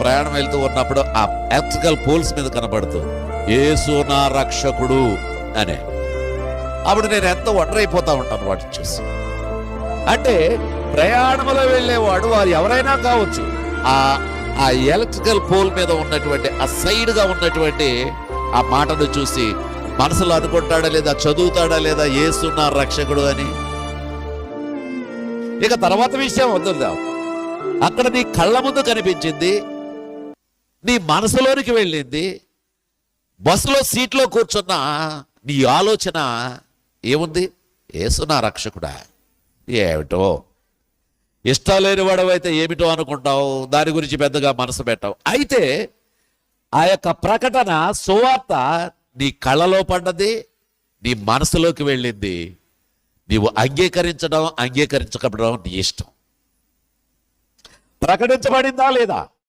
ప్రయాణం వెళ్తూ ఉన్నప్పుడు ఆ ఎలక్ట్రికల్ పోల్స్ మీద కనబడుతూ యేసు నా రక్షకుడు అనే, అప్పుడు నేను ఎంతో ఒంటరైపోతా ఉంటాను వాటిని చూసి. అంటే ప్రయాణంలో వెళ్ళేవాడు వారు ఎవరైనా కావచ్చు, ఆ ఎలక్ట్రికల్ పోల్ మీద ఉన్నటువంటి ఆ సైడ్ గా ఉన్నటువంటి ఆ మాటను చూసి మనసులో అనుకుంటాడా లేదా, చదువుతాడా లేదా యేసు నా రక్షకుడు అని. ఇక తర్వాత విషయం వద్దుదాం. అక్కడ నీ కళ్ళ ముందు కనిపించింది, నీ మనసులోనికి వెళ్ళింది, బస్సులో సీట్లో కూర్చున్న నీ ఆలోచన ఏముంది? యేసు నా రక్షకుడా. ఏమిటో ఇష్టం లేని వాడవైతే ఏమిటో అనుకుంటావు, దాని గురించి పెద్దగా మనసు పెట్టావు. అయితే ఆ యొక్క ప్రకటన సువార్త నీ కళ్ళలో పడ్డది, నీ మనసులోకి వెళ్ళింది. నీవు అంగీకరించడం అంగీకరించకపోవడం నీ ఇష్టం. ప్రకటించబడిందా లేదా?